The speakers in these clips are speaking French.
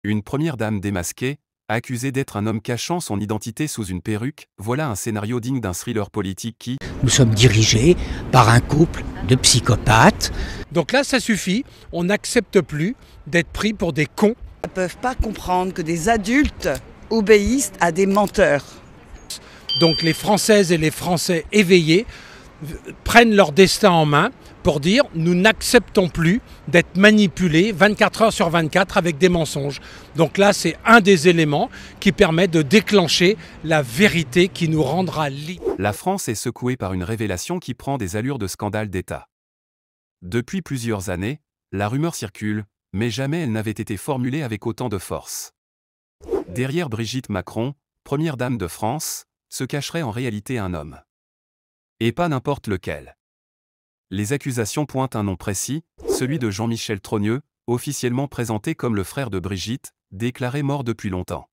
Une première dame démasquée, accusée d'être un homme cachant son identité sous une perruque, voilà un scénario digne d'un thriller politique qui... Nous sommes dirigés par un couple de psychopathes. Donc là, ça suffit, on n'accepte plus d'être pris pour des cons. Ils ne peuvent pas comprendre que des adultes obéissent à des menteurs. Donc les Françaises et les Français éveillés prennent leur destin en main pour dire nous n'acceptons plus d'être manipulés 24 heures sur 24 avec des mensonges. Donc là, c'est un des éléments qui permet de déclencher la vérité qui nous rendra libres. La France est secouée par une révélation qui prend des allures de scandale d'État. Depuis plusieurs années, la rumeur circule, mais jamais elle n'avait été formulée avec autant de force. Derrière Brigitte Macron, première dame de France, se cacherait en réalité un homme. Et pas n'importe lequel. Les accusations pointent un nom précis, celui de Jean-Michel Trogneux, officiellement présenté comme le frère de Brigitte, déclaré mort depuis longtemps.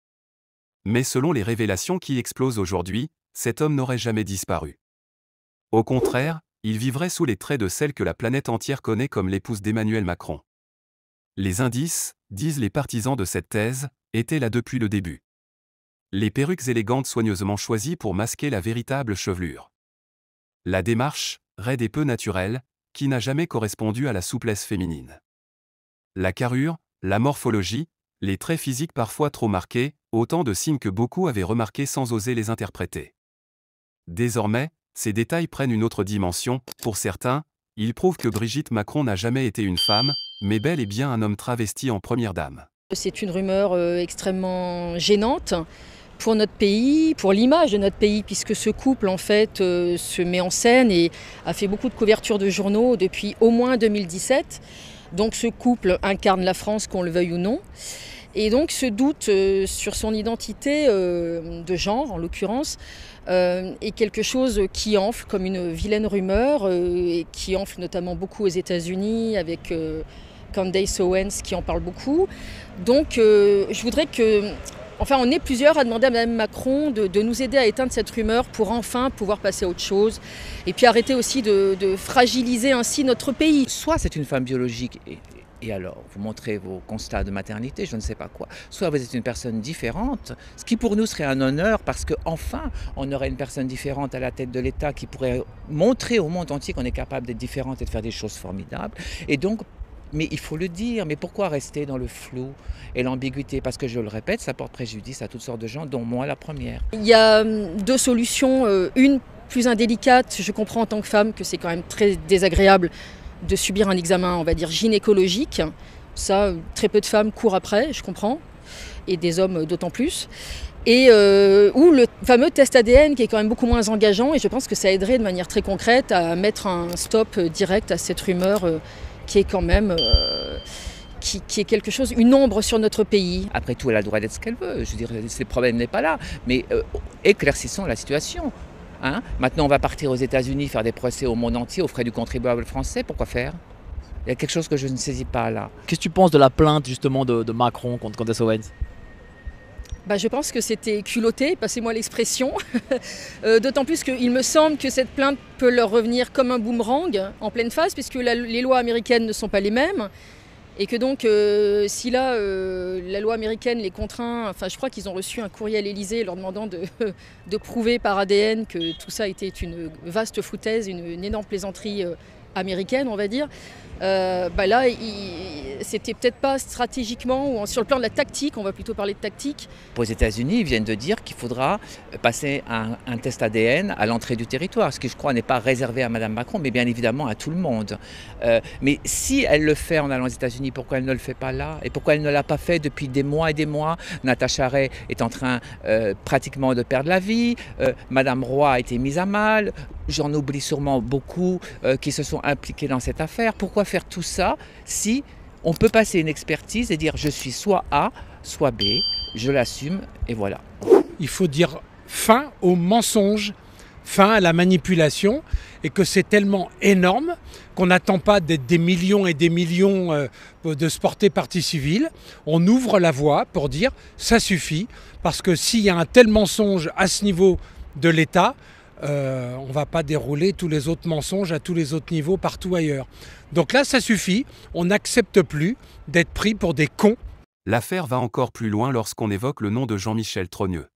Mais selon les révélations qui explosent aujourd'hui, cet homme n'aurait jamais disparu. Au contraire, il vivrait sous les traits de celle que la planète entière connaît comme l'épouse d'Emmanuel Macron. Les indices, disent les partisans de cette thèse, étaient là depuis le début. Les perruques élégantes soigneusement choisies pour masquer la véritable chevelure. La démarche, raide et peu naturelle, qui n'a jamais correspondu à la souplesse féminine. La carrure, la morphologie, les traits physiques parfois trop marqués, autant de signes que beaucoup avaient remarqués sans oser les interpréter. Désormais, ces détails prennent une autre dimension. Pour certains, ils prouvent que Brigitte Macron n'a jamais été une femme, mais bel et bien un homme travesti en première dame. C'est une rumeur extrêmement gênante pour notre pays, pour l'image de notre pays, puisque ce couple en fait se met en scène et a fait beaucoup de couvertures de journaux depuis au moins 2017. Donc ce couple incarne la France, qu'on le veuille ou non. Et donc ce doute sur son identité de genre, en l'occurrence, est quelque chose qui enfle comme une vilaine rumeur, et qui enfle notamment beaucoup aux États-Unis avec Candace Owens qui en parle beaucoup. Donc je voudrais que... Enfin, on est plusieurs à demander à Mme Macron de nous aider à éteindre cette rumeur pour enfin pouvoir passer à autre chose. Et puis arrêter aussi de fragiliser ainsi notre pays. Soit c'est une femme biologique et alors vous montrez vos constats de maternité, je ne sais pas quoi. Soit vous êtes une personne différente, ce qui pour nous serait un honneur parce qu'enfin on aurait une personne différente à la tête de l'État qui pourrait montrer au monde entier qu'on est capable d'être différente et de faire des choses formidables. Et donc, mais il faut le dire, mais pourquoi rester dans le flou et l'ambiguïté? Parce que je le répète, ça porte préjudice à toutes sortes de gens, dont moi la première. Il y a deux solutions, une plus indélicate, je comprends en tant que femme que c'est quand même très désagréable de subir un examen, on va dire, gynécologique. Ça, très peu de femmes courent après, je comprends, et des hommes d'autant plus. Et ou le fameux test ADN qui est quand même beaucoup moins engageant, et je pense que ça aiderait de manière très concrète à mettre un stop direct à cette rumeur qui est quand même qui est quelque chose, une ombre sur notre pays. Après tout, elle a le droit d'être ce qu'elle veut. Je veux dire, le problème n'est pas là. Mais éclaircissons la situation. Hein? Maintenant, on va partir aux États-Unis faire des procès au monde entier aux frais du contribuable français. Pourquoi faire? Il y a quelque chose que je ne saisis pas là. Qu'est-ce que tu penses de la plainte justement de Macron contre Candace Owens? Je pense que c'était culotté, passez-moi l'expression. D'autant plus qu'il me semble que cette plainte peut leur revenir comme un boomerang en pleine face, puisque les lois américaines ne sont pas les mêmes. Et que donc, si là, la loi américaine les contraint, enfin je crois qu'ils ont reçu un courrier à l'Élysée leur demandant de prouver par ADN que tout ça était une vaste foutaise, une énorme plaisanterie américaine, on va dire. Là, c'était peut-être pas stratégiquement ou sur le plan de la tactique, on va plutôt parler de tactique. Aux États-Unis, ils viennent de dire qu'il faudra passer un test ADN à l'entrée du territoire, ce qui je crois n'est pas réservé à Mme Macron, mais bien évidemment à tout le monde. Mais si elle le fait en allant aux États-Unis, pourquoi elle ne le fait pas là? Et pourquoi elle ne l'a pas fait depuis des mois et des mois? Natacha Ray est en train pratiquement de perdre la vie, Mme Roy a été mise à mal, j'en oublie sûrement beaucoup qui se sont impliqués dans cette affaire. Pourquoi faire tout ça si on peut passer une expertise et dire je suis soit A, soit B, je l'assume et voilà. Il faut dire fin aux mensonges, fin à la manipulation, et que c'est tellement énorme qu'on n'attend pas d'être des millions et des millions de se porter partie civile. On ouvre la voie pour dire ça suffit, parce que s'il y a un tel mensonge à ce niveau de l'État, on ne va pas dérouler tous les autres mensonges à tous les autres niveaux partout ailleurs. Donc là, ça suffit, on n'accepte plus d'être pris pour des cons. L'affaire va encore plus loin lorsqu'on évoque le nom de Jean-Michel Trogneux.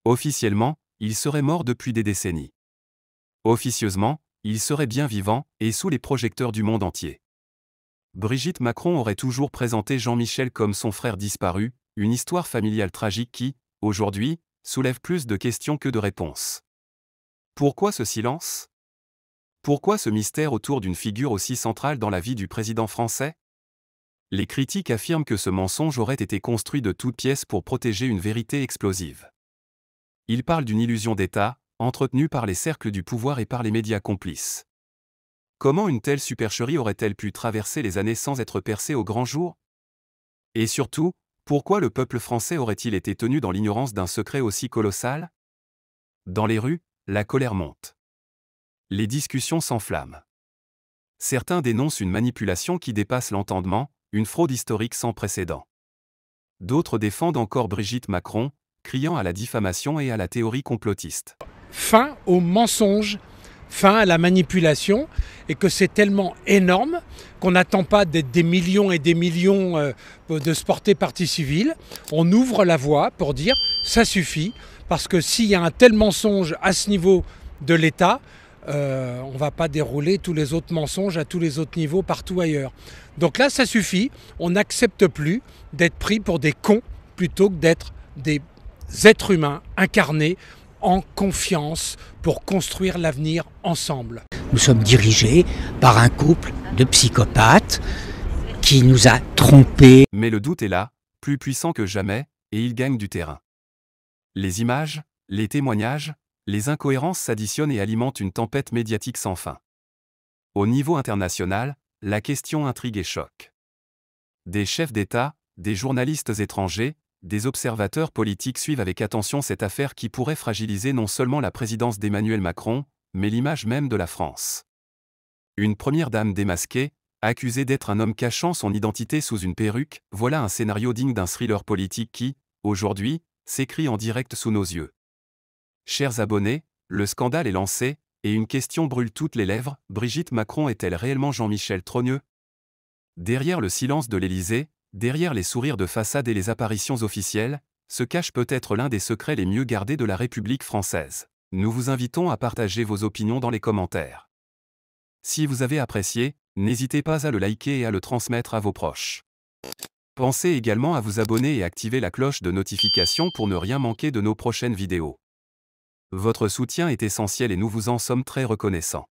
Officiellement, il serait mort depuis des décennies. Officieusement, il serait bien vivant et sous les projecteurs du monde entier. Brigitte Macron aurait toujours présenté Jean-Michel comme son frère disparu, une histoire familiale tragique qui, aujourd'hui, soulève plus de questions que de réponses. Pourquoi ce silence ? Pourquoi ce mystère autour d'une figure aussi centrale dans la vie du président français ? Les critiques affirment que ce mensonge aurait été construit de toutes pièces pour protéger une vérité explosive. Ils parlent d'une illusion d'État, entretenue par les cercles du pouvoir et par les médias complices. Comment une telle supercherie aurait-elle pu traverser les années sans être percée au grand jour ? Et surtout, pourquoi le peuple français aurait-il été tenu dans l'ignorance d'un secret aussi colossal ? Dans les rues, la colère monte. Les discussions s'enflamment. Certains dénoncent une manipulation qui dépasse l'entendement, une fraude historique sans précédent. D'autres défendent encore Brigitte Macron, criant à la diffamation et à la théorie complotiste. Fin au mensonge, fin à la manipulation, et que c'est tellement énorme qu'on n'attend pas d'être des millions et des millions de se porter partie civile. On ouvre la voie pour dire ça suffit, parce que s'il y a un tel mensonge à ce niveau de l'État, on ne va pas dérouler tous les autres mensonges à tous les autres niveaux partout ailleurs. Donc là, ça suffit. On n'accepte plus d'être pris pour des cons plutôt que d'être des êtres humains incarnés en confiance pour construire l'avenir ensemble. Nous sommes dirigés par un couple de psychopathes qui nous a trompés. Mais le doute est là, plus puissant que jamais, et il gagne du terrain. Les images, les témoignages, les incohérences s'additionnent et alimentent une tempête médiatique sans fin. Au niveau international, la question intrigue et choque. Des chefs d'État, des journalistes étrangers, des observateurs politiques suivent avec attention cette affaire qui pourrait fragiliser non seulement la présidence d'Emmanuel Macron, mais l'image même de la France. Une première dame démasquée, accusée d'être un homme cachant son identité sous une perruque, voilà un scénario digne d'un thriller politique qui, aujourd'hui, s'écrit en direct sous nos yeux. Chers abonnés, le scandale est lancé, et une question brûle toutes les lèvres, Brigitte Macron est-elle réellement Jean-Michel Trogneux ? Derrière le silence de l'Élysée, derrière les sourires de façade et les apparitions officielles, se cache peut-être l'un des secrets les mieux gardés de la République française. Nous vous invitons à partager vos opinions dans les commentaires. Si vous avez apprécié, n'hésitez pas à le liker et à le transmettre à vos proches. Pensez également à vous abonner et activer la cloche de notification pour ne rien manquer de nos prochaines vidéos. Votre soutien est essentiel et nous vous en sommes très reconnaissants.